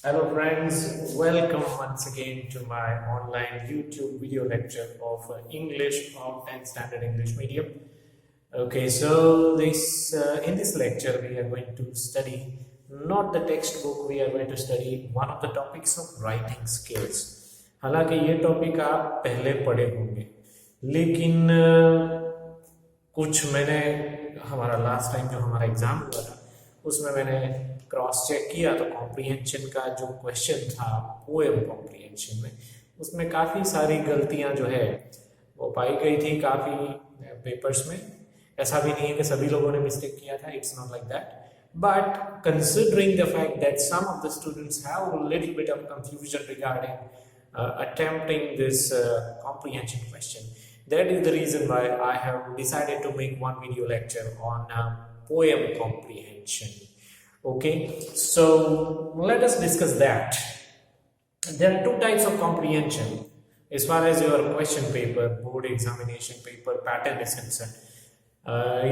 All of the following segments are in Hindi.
Hello friends, welcome once again to my online YouTube video lecture of English of 10th standard English medium. Okay, so this in this lecture we are going to study not the textbook, we are going to study one of the topics of writing skills. हालांकि ये टॉपिक आप पहले पढ़े होंगे लेकिन कुछ मैंने हमारा लास्ट टाइम जो हमारा एग्जाम हुआ था उसमें मैंने क्रॉस चेक किया तो कॉम्प्रीहेंशन का जो क्वेश्चन था पोएम कॉम्प्रीहेंशन में उसमें काफ़ी सारी गलतियां जो है वो पाई गई थी काफ़ी पेपर्स में। ऐसा भी नहीं है कि सभी लोगों ने मिस्टेक किया था, it's not like that, but considering the fact that some of the students have a little bit of confusion regarding attempting this comprehension question, that is the reason why I have decided to make one video lecture on poem comprehension. Okay, so let us discuss that. There are two types of comprehension as far as your question paper, board examination paper pattern is concerned.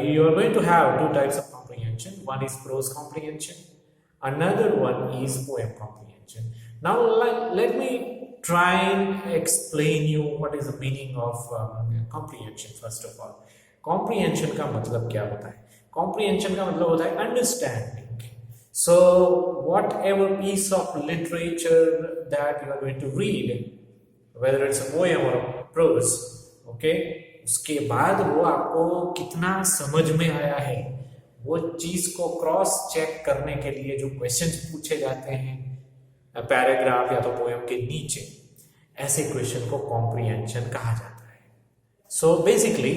You are going to have two types of comprehension. One is prose comprehension, another one is poem comprehension. Now let me try and explain you what is the meaning of comprehension. First of all, comprehension का मतलब क्या होता है? Comprehension का मतलब होता है understanding. So whatever piece of literature that you are going to read, whether it's a poem or a prose, okay, उसके बाद वो आपको कितना समझ में आया है, वो चीज को क्रॉस चेक करने के लिए जो क्वेश्चंस पूछे जाते हैं पैराग्राफ या तो पोएम के नीचे, ऐसे क्वेश्चन को कॉम्प्रीहेंशन कहा जाता है. So basically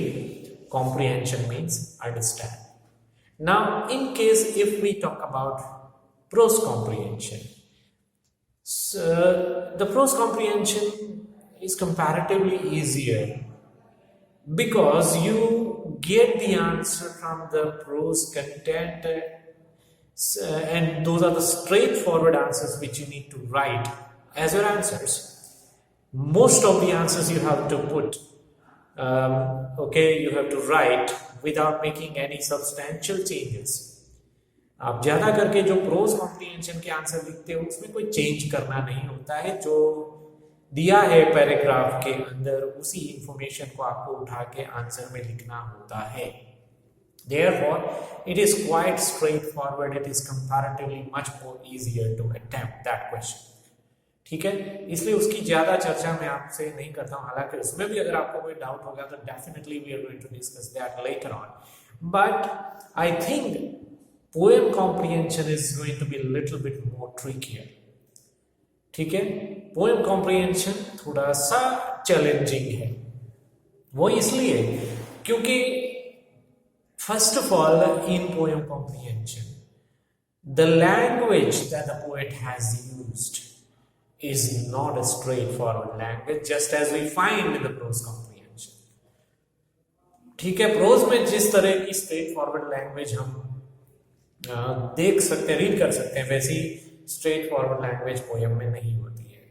comprehension means understand. Now in case if we talk about prose comprehension, the prose comprehension is comparatively easier because you get the answer from the prose content and those are the straightforward answers which you need to write as your answers. Most of the answers you have to put you have to write without making any substantial changes. आप ज्यादा करके जो प्रोज कॉम्प्रीहेंशन के आंसर लिखते हो उसमें कोई चेंज करना नहीं होता है. जो दिया है पैराग्राफ के अंदर उसी इंफॉर्मेशन को आपको उठा के आंसर में लिखना होता है. Therefore, it is quite straightforward. It is comparatively much more easier to attempt that question. ठीक है, इसलिए उसकी ज्यादा चर्चा मैं आपसे नहीं करता हूँ. हालांकि उसमें भी अगर आपको कोई डाउट होगा तो definitely we are going to discuss that later on. But I think poem comprehension is going to be little bit more trickier. ठीक है, पोएम कॉम्प्रीहेंशन थोड़ा सा चैलेंजिंग है. वो इसलिए क्योंकि first of all in poem comprehension the language that the poet has used is not a straightforward language just as we find in the prose comprehension. ठीक है, प्रोज में जिस तरह की स्ट्रेट फॉरवर्ड लैंग्वेज हम देख सकते हैं, रीड कर सकते हैं, वैसी स्ट्रेट फॉरवर्ड लैंग्वेज पोएम में नहीं होती है.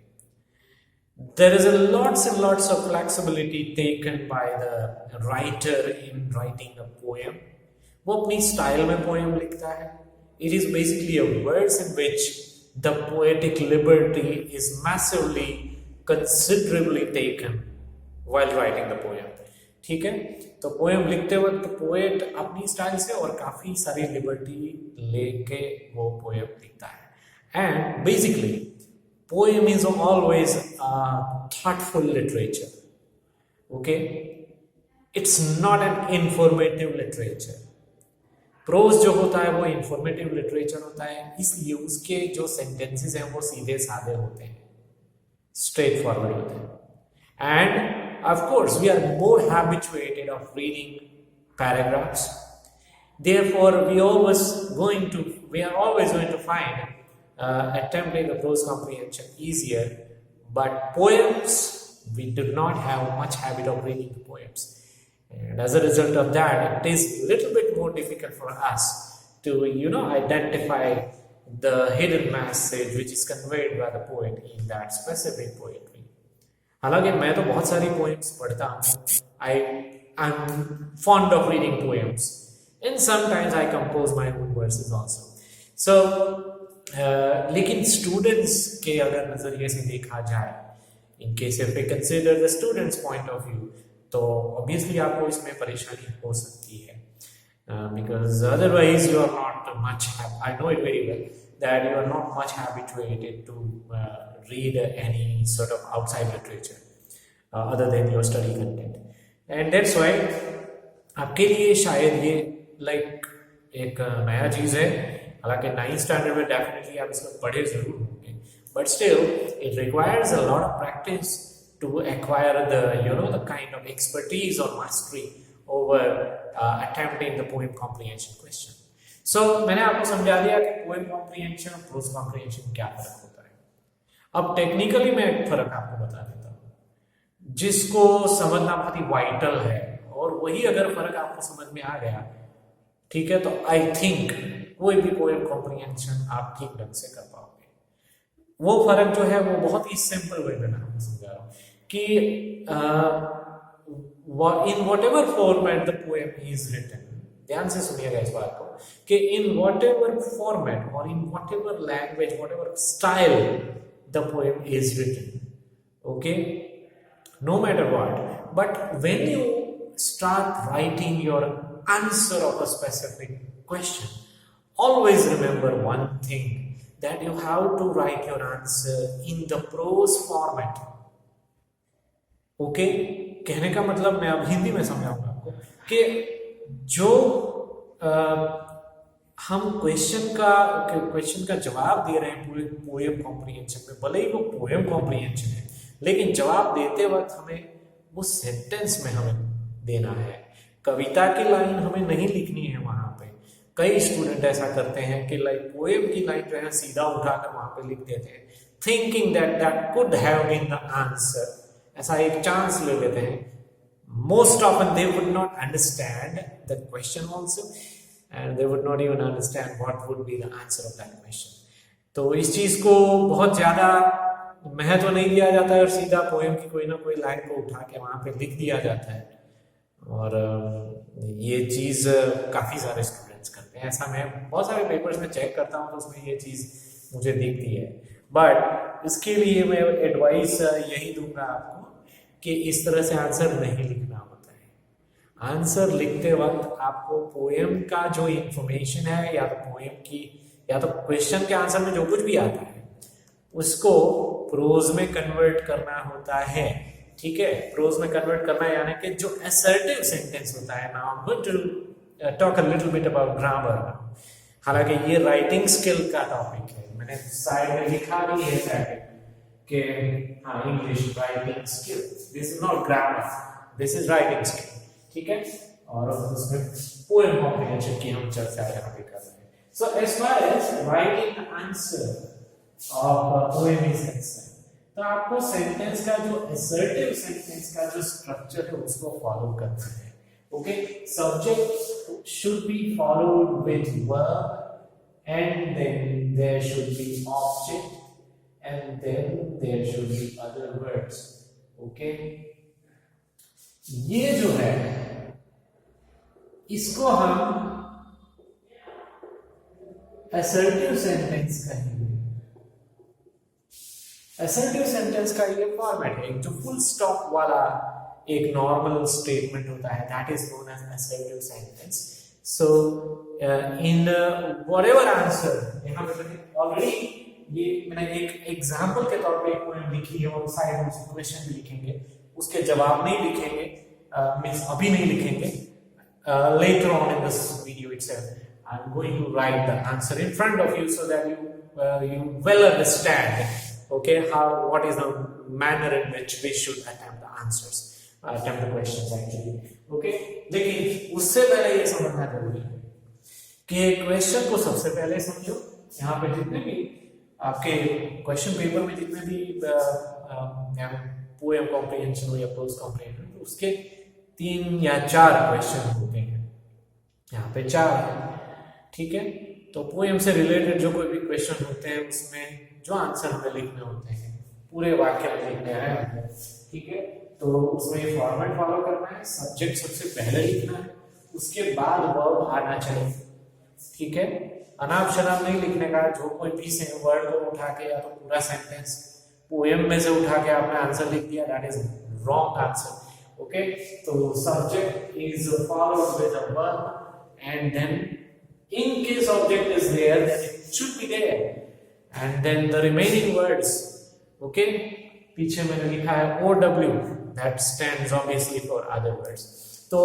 There is a lots and lots of flexibility taken by the writer in writing a poem. वो अपनी स्टाइल में पोएम लिखता है. It is basically a words in which the poetic liberty is massively, considerably taken while writing the poem. ठीक है, तो पोएम लिखते वक्त पोएट अपनी स्टाइल से और काफी सारी लिबर्टी लेके वो पोएम लिखता है. And basically poem is always thoughtful literature. Okay, it's not an informative literature. Prose जो होता है वो इंफॉर्मेटिव लिटरेचर होता है, इसलिए उसके जो सेंटेंसेस हैं वो सीधे साधे होते हैं, स्ट्रेट फॉरवर्ड होते हैं. And of course we are more habituated of reading paragraphs. Therefore we are always going to find attempting the prose comprehension easier, but poems we do not have much habit of reading the poems. And as a result of that, it is a little bit more difficult for us to, identify the hidden message which is conveyed by the poet in that specific poetry. हालांकि मैं तो बहुत सारी poems पढ़ता हूँ. I'm fond of reading poems, and sometimes I compose my own verses also. So लेकिन स्टूडेंट्स के अगर नजरिए से देखा जाए, in case if we consider the students point of view, तो ऑब्वियसली आपको इसमें परेशानी हो सकती है, because otherwise you are not much I know it very well that you are not much habituated to read any sort of outside literature other than your study content, and that's why आपके लिए शायद ये लाइक एक नया चीज है। हालांकि 9th स्टैंडर्ड में डेफिनेटली आप इसको पढ़े जरूर होंगे, but still it requires a lot of practice to acquire the kind of expertise और mastery over attempting the poem comprehension question. So मैंने आपको समझा दिया कि poem comprehension और prose comprehension क्या फर्क होता है। अब टेक्निकली मैं एक फर्क आपको बता देता हूँ, जिसको समझना बहुत ही वाइटल है, और वही अगर फर्क आपको समझ में आ गया, ठीक है, तो आई थिंक कोई भी poem comprehension आप ठीक ढंग से कर पाओगे। वो फर्क जो है वो बहुत ही सिंपल वे में मैं आपको समझा रहा हूँ कि in whatever format the poem is written, ध्यान से सुनिएगा इस बात को, कि in whatever format or in whatever language, whatever style the poem is written, okay, no matter what, but when you start writing your answer of a specific question, always remember one thing, that you have to write your answer in the prose format, okay? कहने का मतलब मैं अब हिंदी में समझाऊंगा आपको कि जो हम क्वेश्चन का जवाब दे रहे हैं पूरे पोएम कॉम्प्रिहेंशन में, भले ही वो पोएम कॉम्प्रिहेंशन है, लेकिन जवाब देते वक्त हमें वो सेंटेंस में हमें देना है। कविता की लाइन हमें नहीं लिखनी है वहां पे। कई स्टूडेंट ऐसा करते हैं कि लाइक पोएम की लाइन जो है सीधा उठाकर वहां पे लिख देते हैं, thinking that could have been the answer, ऐसा एक चांस ले लेते हैं। Most often they would not understand the question also, and they would not even understand what would be the answer of that question. तो इस चीज को बहुत ज्यादा महत्व नहीं दिया जाता है और सीधा पोएम की कोई ना कोई लाइन को उठा के वहां पे लिख दिया जाता है, और ये चीज काफी सारे स्टूडेंट्स करते हैं। ऐसा मैं बहुत सारे पेपर्स में चेक करता हूँ तो उसमें ये चीज मुझे दिखती है। बट इसके लिए मैं एडवाइस यही दूंगा आपको कि इस तरह से आंसर नहीं लिखना होता है। आंसर लिखते वक्त आपको पोएम का जो इंफॉर्मेशन है, या तो पोएम की, या तो क्वेश्चन के आंसर में जो कुछ भी आता है, उसको प्रोज में कन्वर्ट करना होता है। ठीक है, प्रोज में कन्वर्ट करना यानी कि जो असर्टिव सेंटेंस होता है। Now I am going to talk a little bit about grammar. हालांकि ये राइटिंग स्किल का टॉपिक है, मैंने साइड में लिखा भी है शायद कि हाँ, English writing skill, this is not grammar, this is writing skill. ठीक है, और उसमें पोएम कॉम्प्रिहेंशन की हम चर्चा यहाँ पे कर रहे हैं। So as far as writing the answer of poem is concern, तो आपको सेंटेंस का जो असर्टिव सेंटेंस का जो स्ट्रक्चर है उसको फॉलो करना है। Okay, subject should be followed with verb, and then there should be object, and then there should be other words. Okay, ये जो है इसको हम assertive sentence कहेंगे। assertive sentence का ये फॉर्मेट है, जो फुल स्टॉप वाला एक नॉर्मल स्टेटमेंट होता है, that is known as assertive sentence. So in whatever answer, यहाँ पे ऑलरेडी ये मैंने एक एग्जाम्पल के तौर पे एक पोएम लिखी है और साइड में उसके क्वेश्चन भी लिखेंगे, उसके जवाब नहीं लिखेंगे, मींस अभी नहीं लिखेंगे, later on in this video itself I'm going to write the answer in front of you so that you well understand, okay, what is the manner in which we should attempt the answers, attempt the questions actually. Okay, लेकिन उससे पहले ये समझना जरूरी है कि क्वेश्चन को सबसे पहले समझो। यहाँ पे जितने भी आपके क्वेश्चन पेपर में जितने भी पोएम कॉम्प्रिहेंशन हो या प्रोज कॉम्प्रिहेंशन, तो उसके 3 या 4 क्वेश्चन होते हैं। यहाँ पे 4 है, ठीक है। तो पोएम से रिलेटेड जो कोई भी क्वेश्चन होते हैं उसमें जो आंसर हमें लिखने होते हैं, पूरे वाक्य में लिखने हैं, ठीक है। तो उसमें ये फॉर्मेट फॉलो करना है, सब्जेक्ट सबसे पहले लिखना है, उसके बाद वर्ब आना चाहिए, ठीक है। अनाप शनाप नहीं लिखने का, जो कोई भी से वर्ड को उठा के या तो पूरा सेंटेंस पोएम में से उठा के आपने आंसर लिख दिया, that is wrong answer. Okay, तो subject is followed with a verb and then in case object is there then it should be there and then the remaining words, okay, पीछे मैंने लिखा है OW, that stands obviously for other words, तो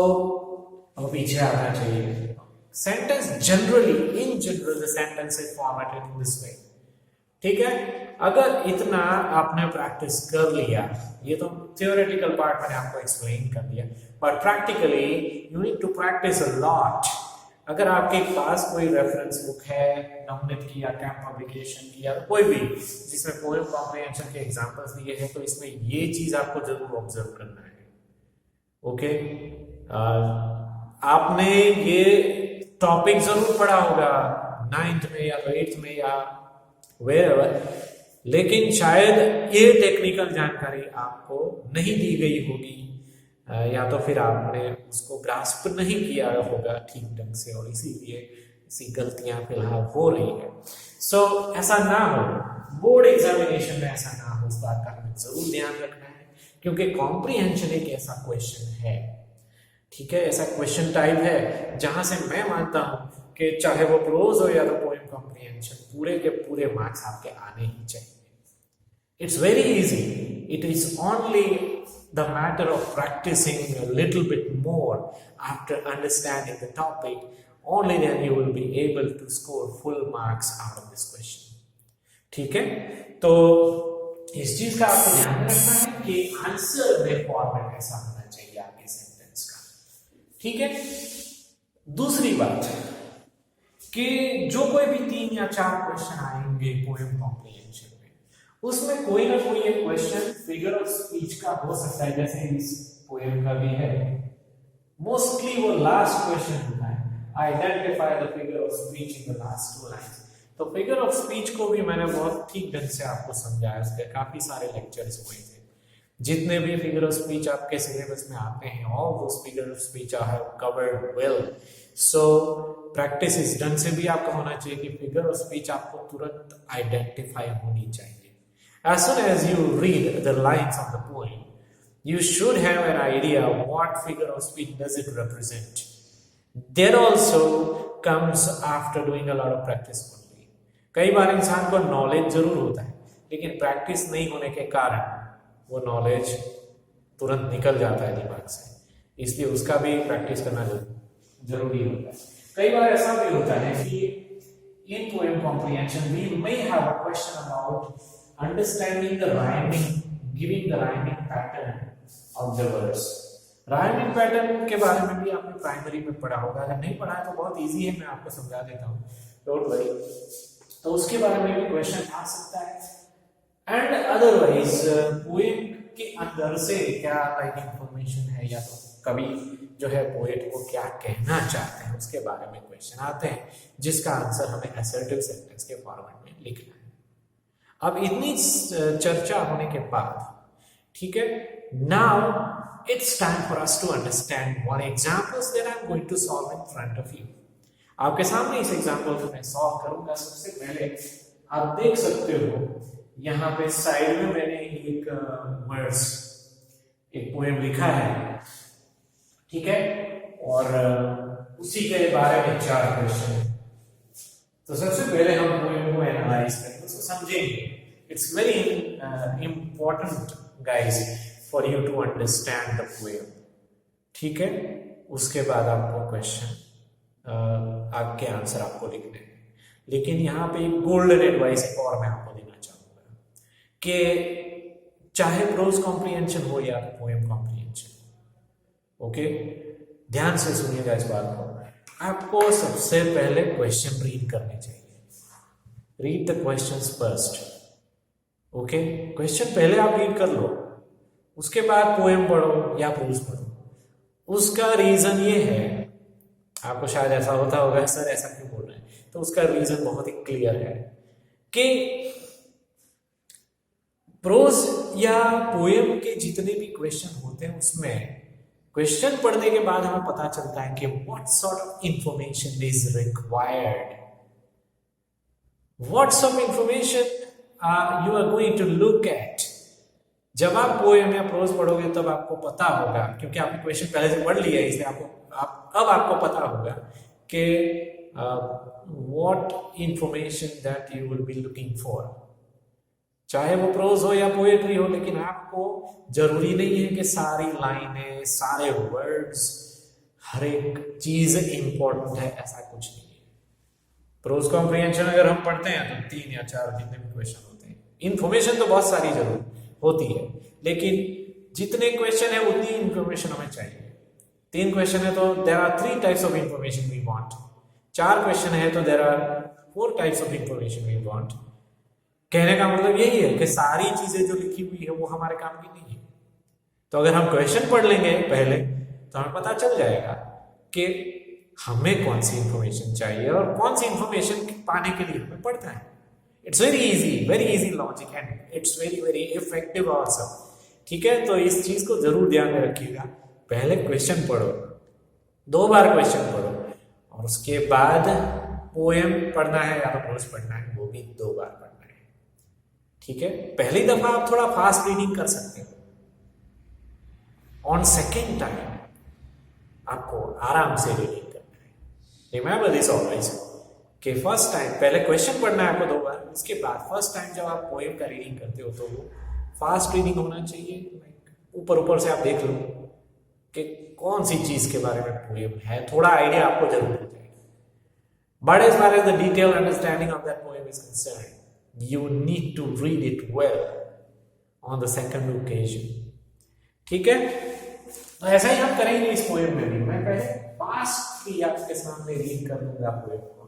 अब पीछे आना चाहिए। Sentence generally, in general the sentence is formatted in this way, ठीक है। अगर इतना आपने प्रैक्टिस कर लिया, ये तो theoretical part मैंने आपको explain कर दिया, but practically you need to practice a lot। अगर आपके पास कोई रेफरेंस बुक है नवनीत की या कैंप पब्लिकेशन की या कोई भी जिसमें पोएम कॉम्प्रिहेंशन के एग्जांपल्स दिए हैं, तो इसमें ये चीज आपको जरूर ऑब्जर्व करना है। ओके, आपने ये टॉपिक जरूर पढ़ा होगा 9th में या 8th में या वेयरएवर, लेकिन शायद ये टेक्निकल जानकारी आपको नहीं दी गई होगी या तो फिर आपने उसको ग्रास्प नहीं किया होगा ठीक ढंग से और इसीलिए ऐसी गलतियां फिलहाल हो रही है। सो ऐसा ना हो, बोर्ड एग्जामिनेशन में ऐसा ना हो, इस बात का हमें जरूर ध्यान रखना है, क्योंकि कॉम्प्रिहेंशन एक ऐसा क्वेश्चन है, ठीक है, ऐसा क्वेश्चन टाइप है जहां से मैं मानता हूं कि चाहे वो प्रोज हो या तो पोएम कॉम्प्रिहेंशन, पूरे के पूरे मार्क्स आपके आने ही चाहिए। It's very easy, it is only the matter of practicing a little bit more after understanding the topic, only then you will be able to score full marks out of this question, ठीक है। तो इस चीज का आपको ध्यान रखना है कि आंसर में फॉर्मेट ऐसा होना चाहिए आपके सेंटेंस का, ठीक है। दूसरी बात कि जो कोई भी 3 या 4 क्वेश्चन आएंगे पोएम कॉम्प्रिहेंशन, उसमें कोई ना कोई एक क्वेश्चन फिगर ऑफ स्पीच का हो सकता है, जैसे इस पोएम का भी है। मोस्टली वो लास्ट क्वेश्चन होता है, identify the figure of speech in the last 2 lines. तो फिगर ऑफ स्पीच को भी मैंने बहुत ठीक ढंग से आपको समझाया, उसके काफी सारे लेक्चर्स हुए थे। जितने भी फिगर ऑफ स्पीच आपके सिलेबस में आते हैं, all those figure of speech I have covered well. So practice इस ढंग से भी आपको होना चाहिए कि फिगर ऑफ स्पीच आपको तुरंत आइडेंटिफाई होनी चाहिए। As soon as you read the lines of the poem, you should have an idea what figure of speech does it represent. That also comes after doing a lot of practice only. कई बार इंसान को नॉलेज जरूर होता है, लेकिन प्रैक्टिस नहीं होने के कारण वो नॉलेज तुरंत निकल जाता है दिमाग से, इसलिए उसका भी प्रैक्टिस करना जरूरी होता है। कई बार ऐसा भी होता है कि in poem comprehension we may have a question about understanding the rhyming, giving the rhyming pattern of the verse. Rhyming pattern के बारे में भी आपने प्राइमरी में पढ़ा होगा, अगर नहीं पढ़ा है तो बहुत इजी है, मैं आपको समझा देता हूँ, डोंट वरी। तो उसके बारे में भी क्वेश्चन आ सकता है। एंड अदरवाइज पोएम के अंदर से क्या लाइक इंफॉर्मेशन है, या तो कभी जो है पोएट को क्या कहना चाहते हैं उसके बारे में क्वेश्चन आते हैं, जिसका आंसर हमें असर्टिव सेंटेंस के फॉर्मेट में लिखना है। अब इतनी चर्चा होने के बाद, ठीक है, now it's time for us to understand one examples that I am going to solve in front of you. आपके सामने इस एग्जांपल को मैं सॉल्व करूंगा। सबसे पहले आप देख सकते हो यहाँ पे साइड में मैंने एक वर्ड्स, एक पोएम लिखा है, ठीक है, और उसी के बारे में 4 क्वेश्चन। तो सबसे पहले हम पोएम को एनालाइज करेंगे, उसको समझेंगे। It's very important guys for you to understand the poem, ठीक है। उसके बाद आपको क्वेश्चन आपके आंसर आपको लिखने हैं, लेकिन यहाँ पे एक गोल्डन एडवाइस एक और मैं आपको देना चाहूंगा कि चाहे प्रोज कॉम्प्रिहेंशन हो या पोएम कॉम्प्रिहेंशन, ओके, ध्यान से सुनिएगा इस बात को। आपको सबसे पहले क्वेश्चन रीड करने चाहिए, read the questions first, okay. Question पहले आप रीड कर लो, उसके बाद पोएम पढ़ो या प्रोज पढ़ो। उसका रीजन ये है, आपको शायद ऐसा होता होगा सर ऐसा क्यों बोल रहे हैं, तो उसका रीजन बहुत ही क्लियर है कि प्रोज या पोएम के जितने भी क्वेश्चन होते हैं उसमें क्वेश्चन पढ़ने के बाद हमें पता चलता है कि what sort of information is required What some information you are going to look at? जब आप पोएम या प्रोज पढ़ोगे तब आपको पता होगा, क्योंकि आपने क्वेश्चन पहले से पढ़ लिया है, इसलिए अब आपको पता होगा कि what information that you will be looking for. चाहे वो प्रोज हो या पोएट्री हो, लेकिन आपको जरूरी नहीं है कि सारी लाइनें, सारे वर्ड्स, हर एक चीज इंपॉर्टेंट है, ऐसा कुछ नहीं है। प्रोज कॉम्प्रिहेंशन अगर हम पढ़ते हैं तो 3 या 4 जितने भी क्वेश्चन होते हैं, इंफॉर्मेशन तो बहुत सारी जरूर होती है, लेकिन जितने क्वेश्चन है उतनी इंफॉर्मेशन हमें चाहिए। 3 क्वेश्चन है तो there are 3 types of information we want. 4 question है तो there are 4 types of information we want. कहने का मतलब यही है कि सारी चीजें जो लिखी हुई है वो हमारे काम की नहीं है। तो अगर हम क्वेश्चन पढ़ लेंगे पहले तो हमें पता चल जाएगा कि हमें कौन सी इंफॉर्मेशन चाहिए और कौन सी इंफॉर्मेशन पाने के लिए हमें पढ़ता है। It's very easy logic and it's very effective also. ठीक है, तो इस चीज को जरूर ध्यान में रखिएगा। पहले क्वेश्चन पढ़ो, 2 बार क्वेश्चन पढ़ो, और उसके बाद पोएम पढ़ना है या तो प्रोज पढ़ना है, वो भी 2 बार पढ़ना है। ठीक है, पहली दफा आप थोड़ा फास्ट रीडिंग कर सकते हो, ऑन सेकेंड टाइम आपको आराम से रीडिंग करना है। रिमेंबर दिस ऑलवेज कि फर्स्ट टाइम पहले क्वेश्चन पढ़ना है आपको 2 बार, उसके बाद फर्स्ट टाइम जब आप पोएम का रीडिंग करते हो तो वो फास्ट रीडिंग होना चाहिए। ऊपर से आप देख लो कि कौन सी चीज के बारे में पोएम है, थोड़ा आइडिया आपको जरूर हो जाएगा। But as far as the detail understanding of that poem is concern, you need to read it well on the second occasion. ठीक है, तो ऐसा ही हम करेंगे इस पोएम में भी। मैं पहले फास्ट भी आपके सामने रीड कर दूंगा पोएम को,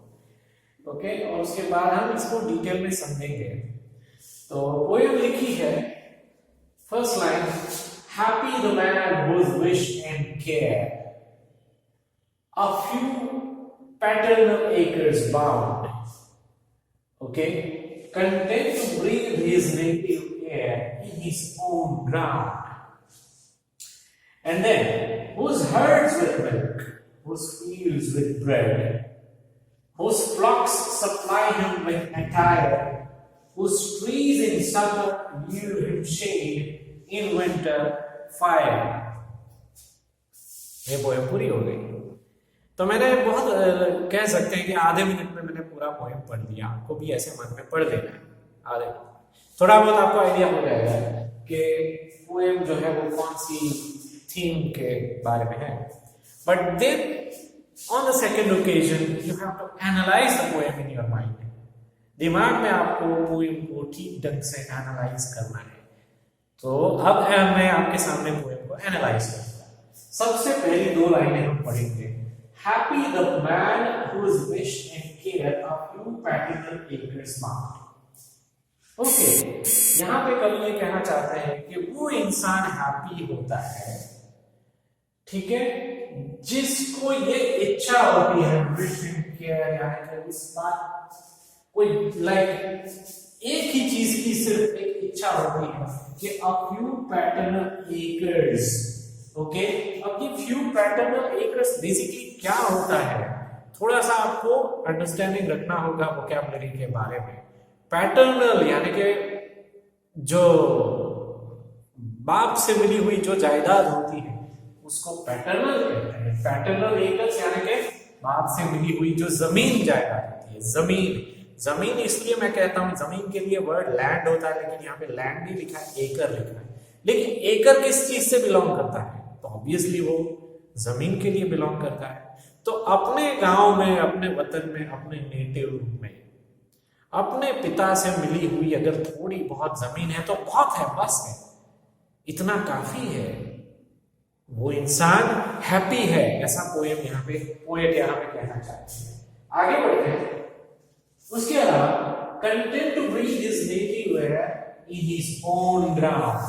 ओके, और उसके बाद हम इसको डिटेल में समझेंगे। तो पोएम लिखी है, first line, happy the man whose wish and care a few paternal acres bound, okay, content to breathe his native air in his own ground, and then whose herds with milk, whose fields with bread, whose flocks supply him with attire, whose trees in summer yield him shade, in winter fire. ये पोएम पूरी हो गई। तो मैंने बहुत कह सकते हैं कि आधे मिनट में मैंने पूरा पोएम पढ़ लिया। आपको भी ऐसे मन में पढ़ लेना है आधे मिनट, थोड़ा बहुत आपको आइडिया हो जाएगा कि पोएम जो है वो कौन सी थीम के बारे में है। But then on the second occasion you have to analyse the poem in your mind. दिमाग में आपको पोएम को ठीक ढंग से एनालाइज करना है। तो अब मैं आपके सामने पोएम को एनालाइज करूंगा। सबसे पहली 2 लाइनें हम पढ़ेंगे। Happy the man whose wish and care a few paternal acres bound. Okay, यहाँ पे कवि ये कहना चाहते हैं कि वो इंसान हैप्पी होता है, ठीक है, जिसको ये इच्छा होती है, विश एंड केयर, यानी कि उस बात कोई एक ही चीज की सिर्फ एक इच्छा होती है कि a few paternal acres, okay. अब ये फ्यू पैटर्नल एक्रेस बेसिकली क्या होता है, थोड़ा सा आपको अंडरस्टैंडिंग रखना होगा वोकैबुलरी के बारे में। पैटर्नल यानी कि जो बाप से मिली हुई जो जायदाद होती है उसको पैटर्नल कहते हैं। पैटर्नल एक्रेस यानी कि बाप से मिली हुई जो जमीन जायदाद होती है। जमीन इसलिए मैं कहता हूं, जमीन के लिए वर्ड लैंड होता है, लेकिन यहाँ पे लैंड नहीं लिखा है, एकर लिखा है। लेकिन एकर किस चीज से बिलोंग करता है, तो ऑब्वियसली वो जमीन के लिए बिलोंग करता है। तो अपने गांव में, अपने वतन में, अपने नेटिव में अपने पिता से मिली हुई अगर थोड़ी बहुत जमीन है तो बहुत है, बस है, इतना काफी है, वो इंसान हैप्पी है, ऐसा पोएम यहाँ पे पोएट यहाँ पे कहना चाहते हैं। आगे बढ़ते हैं। उसके अलावा content to breathe his native air in his own ground.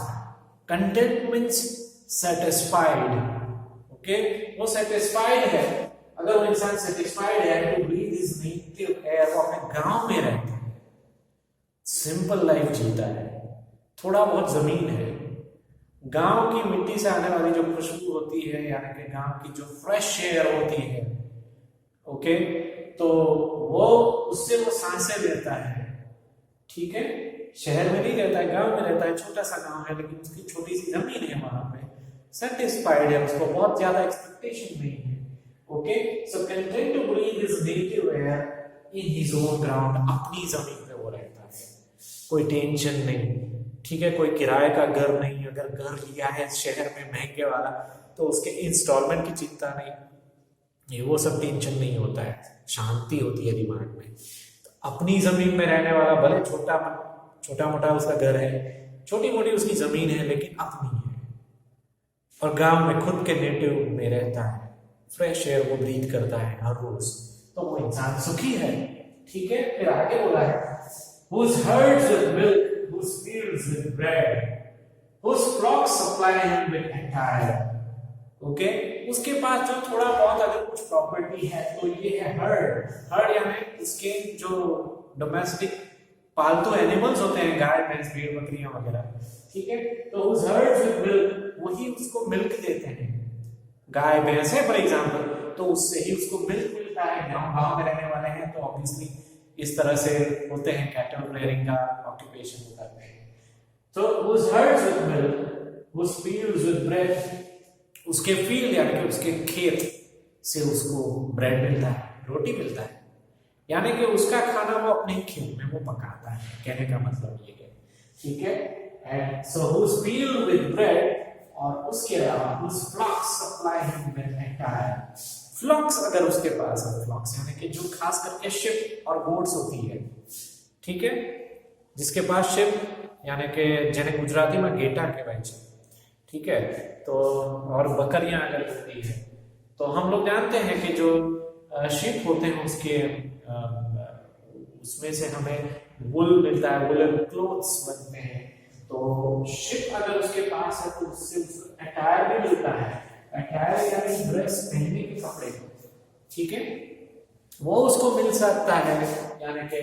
Content means satisfied, okay, वो सेटिस्फाइड है। अगर वो इंसान सेटिस्फाइड है to breathe his native air, वो अपने गांव में रहता है, सिंपल लाइफ जीता है, थोड़ा बहुत जमीन है, गांव की मिट्टी से आने वाली जो खुशबू होती है, यानी कि गांव की जो फ्रेश एयर होती है, ओके, तो वो उससे वो सांसें लेता है, ठीक है, शहर में नहीं रहता है, गांव में रहता है, छोटा सा गांव है, लेकिन उसकी छोटी सी जमीन है, वहां पे सेटिस्फाइड है, उसको बहुत ज्यादा एक्सपेक्टेशन नहीं है। Okay, so content to breathe his native air in his own ground, अपनी जमीन पे वो रहता है, कोई टेंशन नहीं, ठीक है, कोई किराए का घर नहीं, अगर घर लिया है शहर में महंगे वाला तो उसके इंस्टॉलमेंट की चिंता नहीं, ये वो सब टेंशन नहीं होता है, शांति होती है दिमाग में। तो अपनी जमीन में रहने वाला, भले छोटा मोटा उसका घर है, छोटी मोटी उसकी जमीन है, लेकिन अपनी है, और गांव में खुद के नेटिव में रहता है, फ्रेश एयर वो ब्रीथ करता है हर रोज, तो वो इंसान सुखी है। ठीक है, फिर आगे बोला है whose herds with milk, whose fields with bread, whose flocks supply him with attire. Okay, उसके पास जो थोड़ा बहुत अगर कुछ प्रॉपर्टी है तो ये है हर्ड यानी उसके जो डोमेस्टिक पालतू एनिमल्स होते हैं, गाय भैंस भेड़ बकरियां वगैरह, ठीक है, तो उस हर्ड विद मिल्क, वही उसको मिल्क देते हैं, गाय भैंस है फॉर एग्जांपल, तो उससे ही उसको मिल्क मिलता है। गांव में रहने वाले हैं तो ऑब्वियसली इस तरह से होते हैं, कैटल रेयरिंग का ऑक्यूपेशन करते हैं। तो उस हर्ड्स विद मिल्क, उस फील्ड्स विद ब्रेड, उसके फील्ड यानी कि उसके खेत से उसको ब्रेड मिलता है, रोटी मिलता है, यानी कि उसका खाना वो अपने खेत में वो पकाता है, कहने का मतलब ये है। ठीक है, and so whose field with bread, और उसके अलावा whose flocks supply him with attire, फ्लॉक्स अगर उसके पास है, फ्लॉक्स यानी कि जो खास करके शिप और गोट्स होती है, ठीक है, जिसके पास शिप यानी कि जिन्हें गुजराती में गेटा कहवाय છે, ठीक है, तो और बकरियां अगर होती है तो हम लोग जानते हैं कि जो शिप होते हैं उसके उसमें से हमें वुल मिलता है, वुलन क्लोथ्स बनते हैं, तो शिप अगर उसके पास है तो उससे उसको अटायर भी मिलता है, अटायर यानी ड्रेस, पहनने के कपड़े, ठीक है, वो उसको मिल सकता है, यानी कि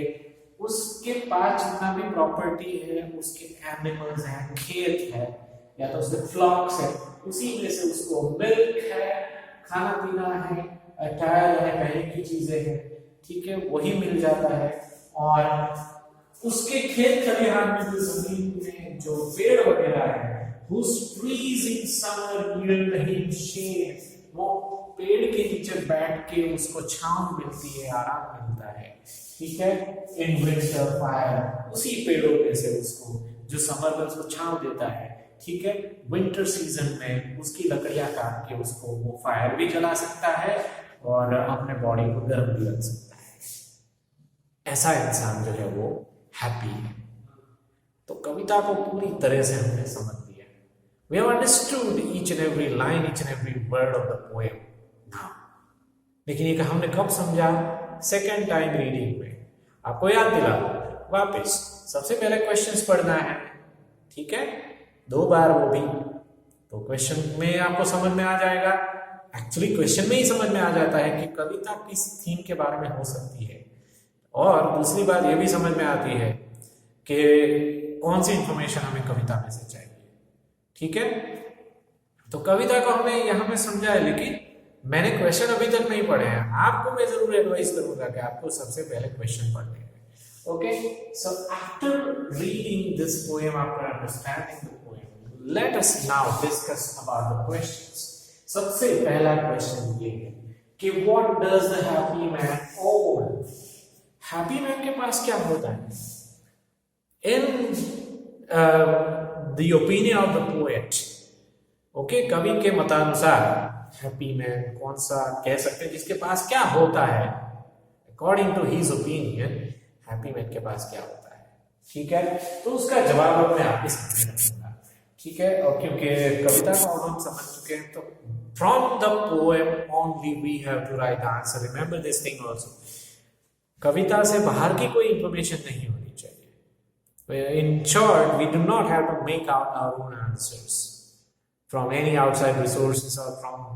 उसके पास जितना भी प्रॉपर्टी है, उसके एनिमल्स हैं, खेत है, या तो उसके फ्लॉक्स है, उसी में से उसको मिल्क है, खाना पीना है, अटायर है, पहनने की चीजें हैं, ठीक है, वही मिल जाता है। और उसके खेत खलिहान में जो जमीन में जो पेड़ वगैरह है, whose trees in summer yield him shade, वो पेड़ के नीचे बैठ के उसको छांव मिलती है, आराम मिलता है, ठीक है, in winter fire, उसी पेड़ों में से उसको जो समर में उसको छांव देता है, ठीक है, विंटर सीजन में उसकी लकड़ियां काट के उसको वो फायर भी जला सकता है और अपने बॉडी को गर्म भी रख सकता है। ऐसा इंसान जो है वो हैप्पी है। तो कविता को पूरी तरह से हमने समझ लिया। We have understood each and every line, each and every word of the poem now. लेकिन ये हमने कब समझा? सेकेंड टाइम रीडिंग में। आपको याद दिला वापस, सबसे पहले क्वेश्चंस पढ़ना है, ठीक है, 2 बार वो भी, तो क्वेश्चन में आपको समझ में आ जाएगा। एक्चुअली क्वेश्चन में ही समझ में आ जाता है कि कविता किस थीम के बारे में हो सकती है, और दूसरी बात ये भी समझ में आती है कि कौन सी इंफॉर्मेशन हमें कविता में से चाहिए, ठीक है। तो कविता को हमने यहाँ पे समझा है, लेकिन मैंने क्वेश्चन अभी तक नहीं पढ़े हैं। आपको मैं जरूर एडवाइस करूंगा कि आपको सबसे पहले क्वेश्चन पढ़ने हैं। Okay, so after reading this poem, after understanding the poem, let us now discuss about the questions. सबसे पहला क्वेश्चन ये है कि what does the happy man on? Happy man के पास क्या होता है? In the opinion of the poet, okay, कवि के मतानुसार हैप्पी मैन कौन सा कह सकते हैं जिसके पास क्या होता है? According to his opinion, happy man के पास क्या होता है, ठीक है। तो उसका जवाब अब मैं आपके सामने रखूंगा, ठीक है, और क्योंकि कविता को हम समझ चुके हैं, तो from the poem only we have to write answer. Remember this thing also, कविता से बाहर की कोई इंफॉर्मेशन नहीं होनी चाहिए। In short, we do not have to make out our own answers from any outside resources or from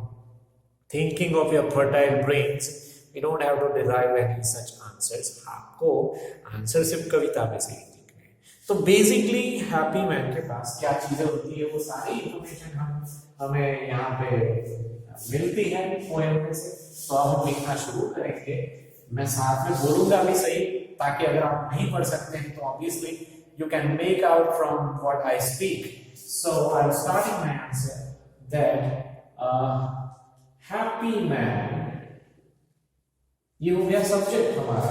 thinking of your fertile brains. We don't have to derive any such answers. आपको आंसर सिर्फ कविता में से ही लिखने हैं। तो बेसिकली हैप्पी मैन के पास क्या चीजें होती है, वो सारी इंफॉर्मेशन हमें यहाँ पे मिलती है पोएम में से। तो अब हम लिखना शुरू करेंगे, मैं साथ में बोलूंगा भी सही, ताकि अगर आप नहीं पढ़ सकते हैं तो obviously you can make out from what I speak. So I'm starting my answer that happy man, ये हो गया सब्जेक्ट हमारा,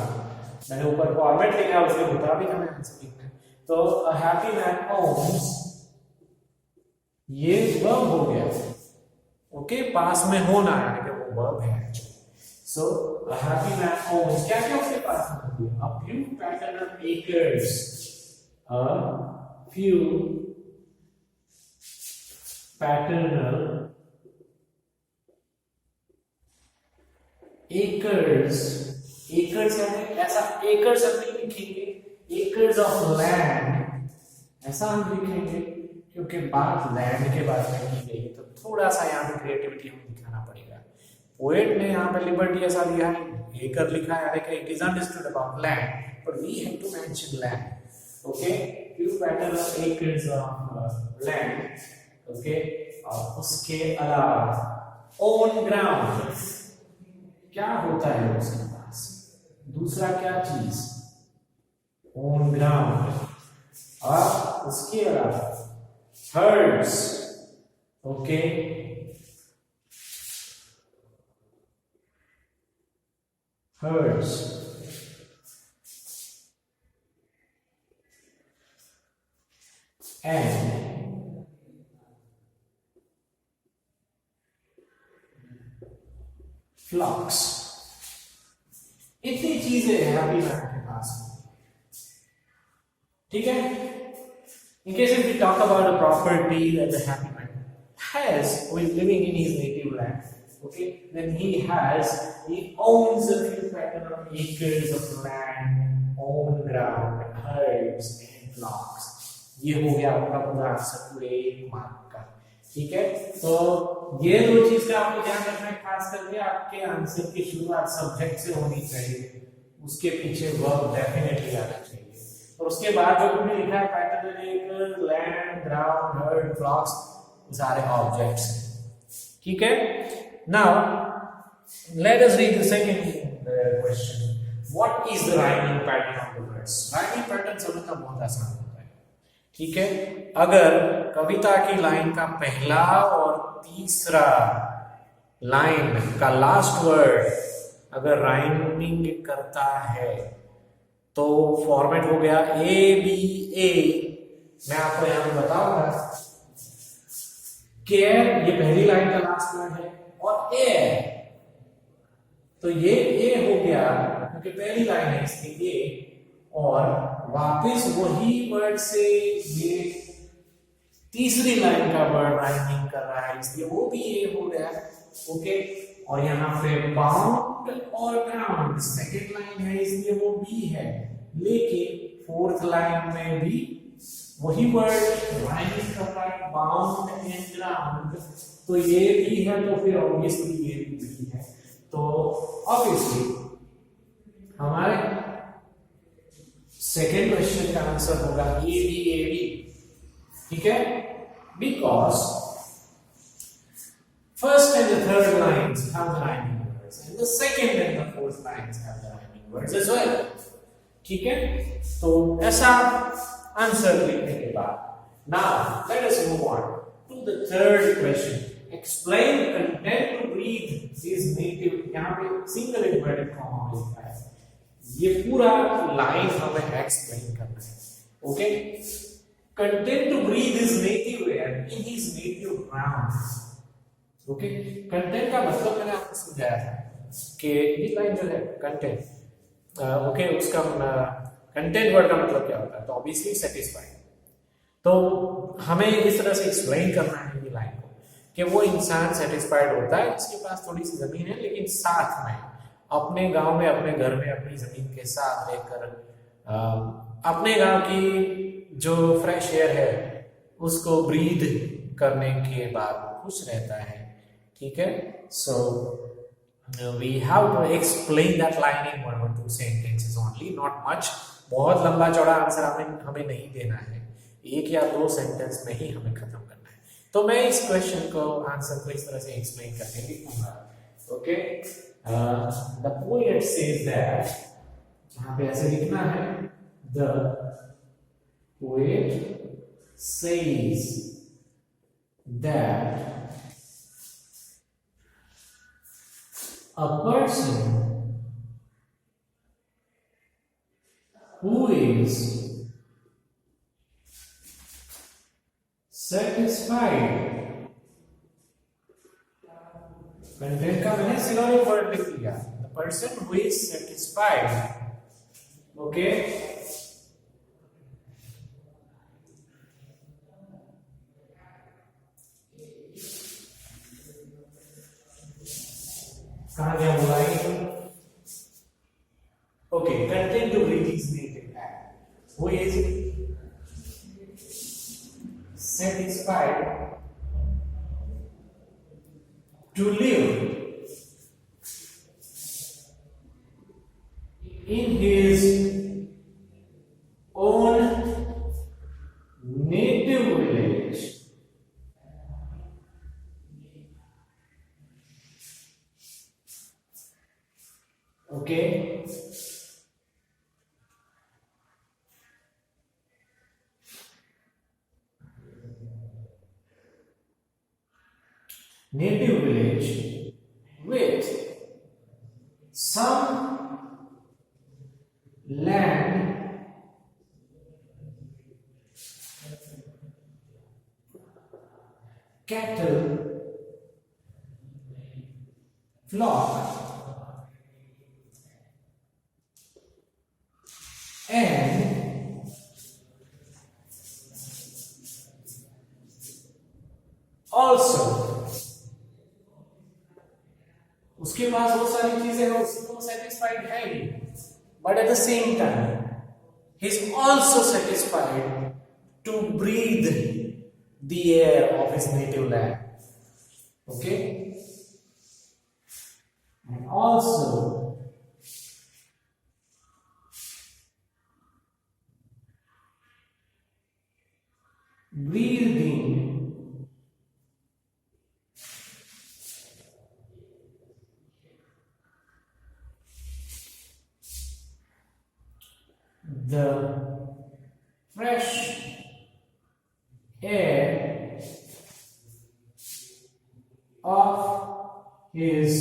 मैंने ऊपर फॉर्मेट लिखा है उसके मुताबिक हमें आंसर लिखना है। तो a happy man owns, ये वर्ब हो गया, ओके, पास में होना यानी कि वो वर्ब है। So a happy man owns, क्या क्या उसके पास में हो गया, a few paternal acres, a few paternal acres, acres यानी ऐसा acres हम नहीं लिखेंगे, acres of land ऐसा हम लिखेंगे क्योंकि बात लैंड के बारे में की गई, तो थोड़ा सा यहाँ पे क्रिएटिविटी हमें दिखाना पड़ेगा। पोएट ने यहाँ पे लिबर्टी ऐसा लिया है, एकर लिखा है, यानी it is understood about land, but we have to mention land, okay, few paternal acres of land, okay, और उसके अलावा own ground, क्या होता है उसके पास, दूसरा क्या चीज, own ground, और उसके अलावा herds, okay, herds, and flocks, इतनी चीजें हैप्पी मैन के पास, ठीक है। In case if we talk about a property that the happy man has, who is living in his native land, okay, then he owns a few paternal acres of land, own ground, herds and flocks. ये हो गया आपका पूरा आंसर पूरे 1 मार्क का, ठीक है। तो ये दो चीज का आपको ध्यान रखना है, खास करके आपके आंसर की शुरुआत सब्जेक्ट से होनी चाहिए, उसके पीछे वर्ब डेफिनेटली आना चाहिए, और उसके बाद जो तुमने लिखा है पैटर्न एक लैंड, ग्राउंड, हर्ड, फ्लॉक्स, वो सारे ऑब्जेक्ट्स हैं, ठीक है। Now let us read the second question, what is the rhyming pattern of the words. Rhyming pattern समझना बहुत आसान होता है, ठीक है। अगर कविता की लाइन का पहला और तीसरा लाइन का लास्ट वर्ड अगर राइमिंग करता है तो फॉर्मेट हो गया ए बी ए। मैं आपको यहां पे बताऊंगा केयर, ये पहली लाइन का लास्ट वर्ड है, और ए, तो ये ए हो गया क्योंकि पहली लाइन है इसकी ए, और वापस वही वर्ड से ये तीसरी लाइन का वर्ड राइमिंग कर रहा है, इसलिए वो भी ए हो गया, ओके। और यहाँ पे बाउंड और ग्राउंड सेकेंड लाइन है इसलिए वो बी है, लेकिन फोर्थ लाइन में भी वही वर्ड राइमिंग कर रहा है, बाउंड एंड ग्राउंड, तो ये भी है, तो फिर ऑब्वियसली ये भी है, तो ऑब्वियसली हमारे सेकेंड क्वेश्चन का आंसर होगा ए बी, ठीक है, because first and the third lines have the rhyming words and the second and the fourth lines have the rhyming words as well, ठीक है। तो ऐसा आंसर लिखने के बाद now let us move on to the third question, explain the content to breathe his native, यहाँ पे सिंगल इन्वर्टेड कॉमा लिखा है, ये पूरा लाइन हमें एक्सप्लेन करना है, okay. content to breathe his native air in his native ground, okay. Content का मतलब मैंने आपको समझाया था कि ये लाइन जो है कंटेंट, ओके, उसका कंटेंट वर्ड का मतलब क्या होता है, तो ऑब्वियसली सेटिस्फाइड, तो हमें इस तरह से एक्सप्लेन करना है ये लाइन को कि वो इंसान सेटिस्फाइड होता है, उसके पास थोड़ी सी जमीन है, लेकिन साथ में अपने गांव में, अपने घर में, अपनी जमीन के साथ रहकर अपने गांव की जो फ्रेश एयर है उसको ब्रीथ करने के बाद खुश रहता है, ठीक है। So we have to explain that line in 1 or 2 sentences only, not much, बहुत लंबा चौड़ा आंसर हमें नहीं देना है, 1 या 2 सेंटेंस में ही हमें खत्म करना है। तो मैं इस क्वेश्चन को आंसर को इस तरह से एक्सप्लेन करके लिखूंगा, okay. The poet says that यहाँ पे ऐसे लिखना है, the poet says that a person who is satisfied, content का मैंने सिनोनिम वर्ड लिख लिया, the person who is satisfied, okay. कहां गया बोला? Okay, content to read is native act, who is satisfied to live in his own native village okay native village with some land cattle flock and also उसके पास बहुत सारी चीजें हैं, उसको सेटिस्फाइड है ही, but at the same time he is also satisfied to breathe the air of his native land, okay, and also breathing the fresh air of his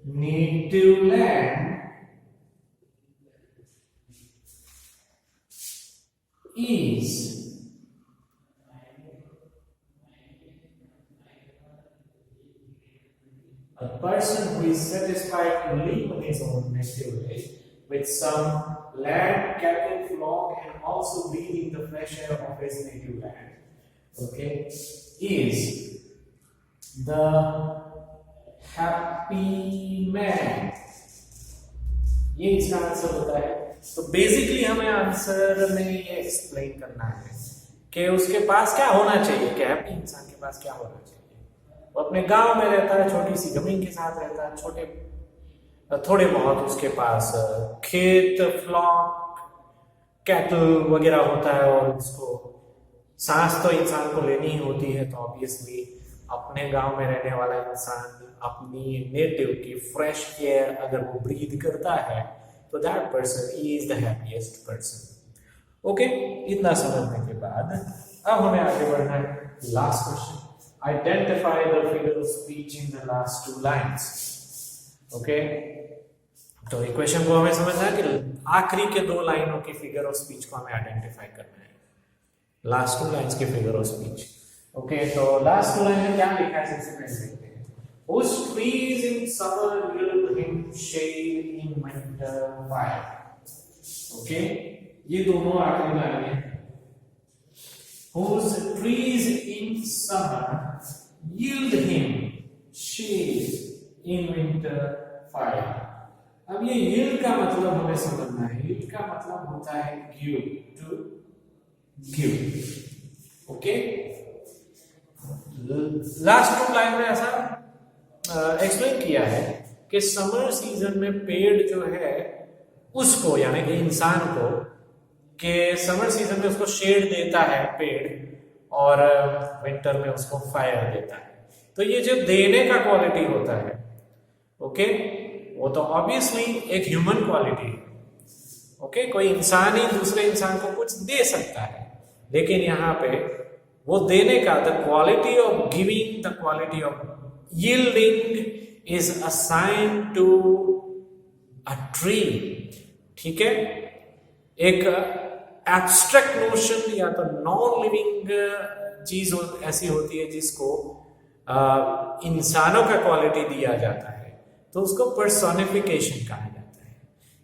native land is a person who is satisfied to live in his own native village with some land, cattle, flock, and also breathing the fresh air of his native land, okay, is the happy man. ये इसका आंसर होता है। तो बेसिकली हमें आंसर में ये एक्सप्लेन करना है कि उसके पास क्या होना चाहिए, कि हैप्पी इंसान के पास क्या होना चाहिए। वो अपने गांव में रहता है, छोटी सी जमीन के साथ रहता है, थोड़े बहुत उसके पास खेत, फ्लॉक, कैटल वगैरह होता है, और उसको सांस तो इंसान को लेनी ही होती है, तो ऑब्वियसली अपने गांव में रहने वाला इंसान अपनी नेटिव की फ्रेश एयर अगर वो ब्रीथ करता है तो that person is the happiest person. Okay, इतना समझने के बाद अब हमें आगे बढ़ना है। Last question, identify the figure of speech in the last two lines. Okay, तो इक्वेशन को हमें समझना है कि आखिरी के दो लाइनों की फिगर ऑफ स्पीच को हमें आइडेंटिफाई करना है, लास्ट टू लाइंस की फिगर ऑफ स्पीच। ओके, तो लास्ट टू लाइन में क्या लिखा है सबसे पहले देखते हैं। Whose trees in summer yield him shade in winter fire। Okay, ये दोनों आखिरी लाइन है। Whose trees in summer yield him shade in winter fire। अब ये yield का मतलब हमें समझना है। yield का मतलब होता है give, to give। Okay, last two line में ऐसा एक्सप्लेन किया है कि समर सीजन में पेड़ जो है उसको, यानी कि इंसान को, कि समर सीजन में उसको शेड देता है पेड़, और विंटर में उसको फायर देता है। तो ये जो देने का क्वालिटी होता है, ओके, वो तो ऑब्वियसली एक ह्यूमन क्वालिटी है। ओके, कोई इंसान ही दूसरे इंसान को कुछ दे सकता है, लेकिन यहाँ पे वो देने का the quality of giving, the quality of yielding is assign to a tree. ठीक है, एक एब्स्ट्रैक्ट नोशन या तो नॉन लिविंग चीज ऐसी होती है जिसको इंसानों का क्वालिटी दिया जाता है, तो उसको पर्सोनिफिकेशन कहा जाता है।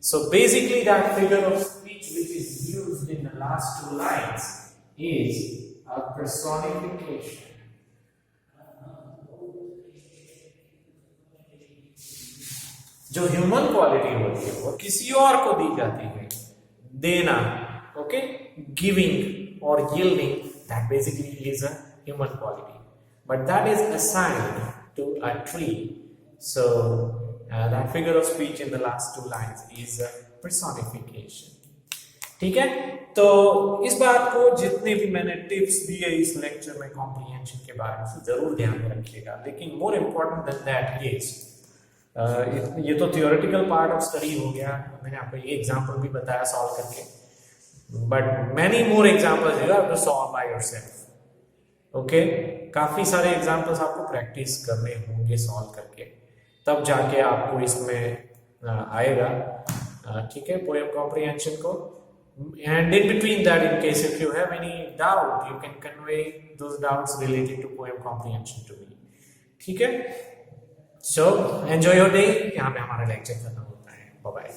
So basically that figure of speech which is used in the last two lines is a personification. जो ह्यूमन क्वालिटी होती है वो किसी और को दी जाती है, देना, ओके, गिविंग और yielding, that basically is a human quality, but that is assigned to a tree. So that figure of speech in the last two lines is a personification. ठीक है, तो इस बात को जितने भी मैंने टिप्स दिए इस लेक्चर में कॉम्प्रिहेंशन के बारे में जरूर ध्यान में रखिएगा, लेकिन more important then that is ये तो थियोरेटिकल पार्ट ऑफ स्टडी हो गया, मैंने आपको ये एग्जांपल भी बताया सॉल्व करके, but many more examples you have to solve by yourself. Okay, काफी सारे एग्जांपल्स आपको प्रैक्टिस करने होंगे सॉल्व करके, तब जाके आपको इसमें आएगा। ठीक है, पोएम कॉम्प्रिहेंशन को, and in between that in case if you have any doubt you can convey those doubts related to poem comprehension to me. ठीक है, सो एंजॉय योर डे। यहाँ पे हमारा लेक्चर खत्म होता है। Bye bye.